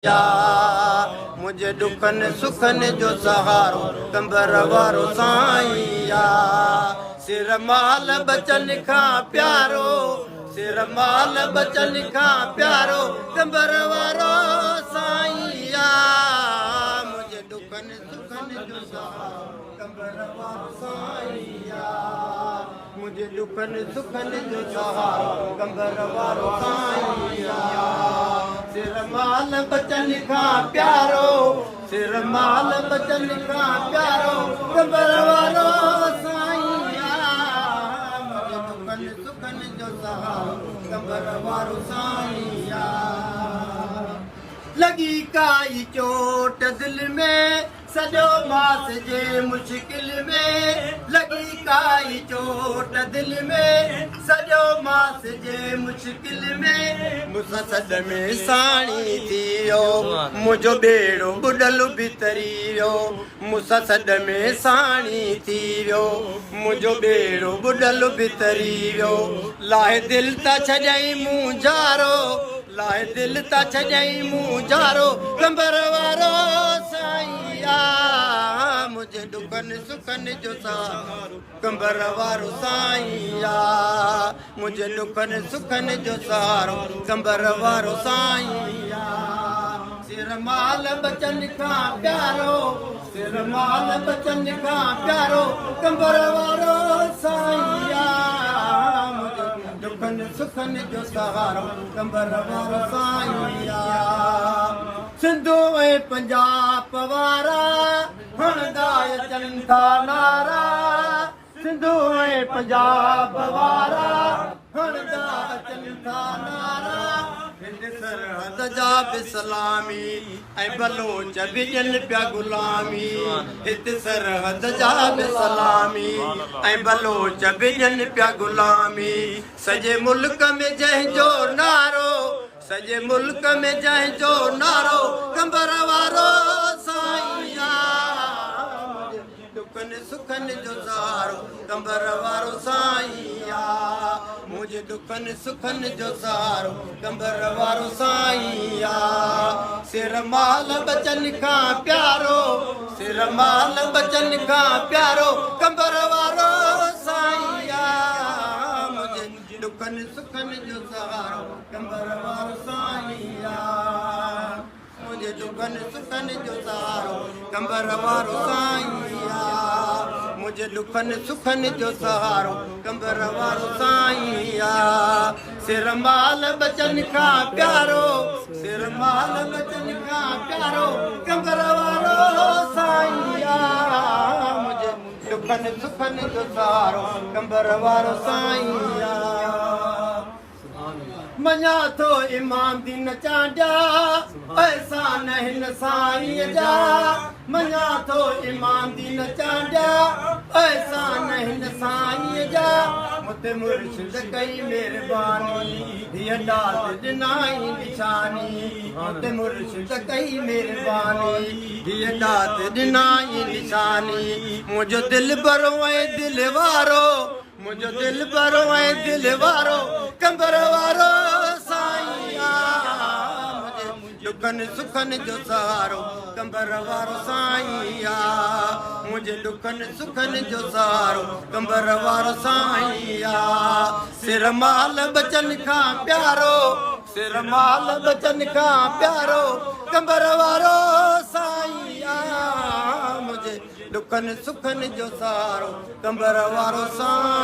या मुझे दुखन सुखन जो सहारो कंबर वारो साईया सिर माल बचन खां प्यारो सिर माल बचन खां प्यारो कंबर वारो साईया मुझे दुखन सुखन जो सहारो कंबर वारो साईया मुझे दुखन सुखन जो सहारो कंबर वारो साईया सिर माल बचन खां प्यारो सिर माल बचन खां प्यारो कंबर वारो साईया मुझे दुखन सुखन जो सहारो कंबर वारो साईया लगी काई चोट दिल में सजो मास जे मुश्किल में लगी काई चोट दिल में सजो मास जे मुश्किल में मुसा सद में साणी थियो मुझो बेड़ो बुडल भितरियो मुसा सद में साणी थियो मुझो बेड़ो बुडल भितरियो लाहे दिल ता छजई मुंजारो लाहे दिल ता छजई मुंजारो कंबर वारो साईया मुझे दुखन सुखन जो सहारो कंबर वारो साईया मुझे दुखन सुखन जो सहारो कंबर वारो साईया सिर माल बचन खां प्यारो सिर माल बचन खां प्यारो कंबर वारो साईया मुझे दुखन सुखन जो सहारो कंबर वारो साईया सिंधु ऐं पंजाब वारा हणंदा अचनि था नारा सिंधु ऐं पंजाब वारा हणंदा अचनि था नारा हिंद सरहद जा बि सलामी ऐं बलोच बि ॾियनि पिया गुलामी हिते सरहद जा बि सलामी ऐं बलोच बि ॾियनि पिया गुलामी सॼे मुल्क में जंहिंजो नारो सॼे मुल्क में जंहिंजो नारो कंबर वारो साईया दुखन सुखन जो सहारो कंबर वारो साईया मुझे दुखन सुखन जो सहारो कंबर वारो साईया सिर माल बचन खां प्यारो सिर माल बचन खां प्यारो कंबर वारो साईया मुझे दुखन सुखन जो सहारो कंबर वारो साईया मुझे दुखन सुखन जो सहारो कंबर वारो साईया मुझे दुखन सुखन जो सहारो कंबर वारो साईया सिर माल बचन खां प्यारो सिर माल बचन खां प्यारो कंबर वारो साईया मुझे दुखन सुखन जो सहारो कंबर वारो साईया मञा थो इमाम दिन चांडिया ऐसा नहिन साईं जा मञा थो इमाम दिन चांडिया ऐसा नहिन साईं जा मुते मुर्शिद कई महिरबानी धीअ दाद ॾिनाई निशानी मुते मुर्शिद कई महिरबानी धीअ दाद ॾिनाई निशानी मुंहिंजो दिल भरो ऐं दिल वारो मुझो दिल भरो ऐं दिल वारो कंबर वारो साईया मुझे दुखन सुखन जो सहारो कंबर वारो साईया मुझे दुखन सुखन जो सहारो कंबर वारो साईया सिर माल बचन खां प्यारो सिर माल बचन खां प्यारो कंबर वारो साईया मुझे दुखन सुखन जो सहारो कंबर वारो साईं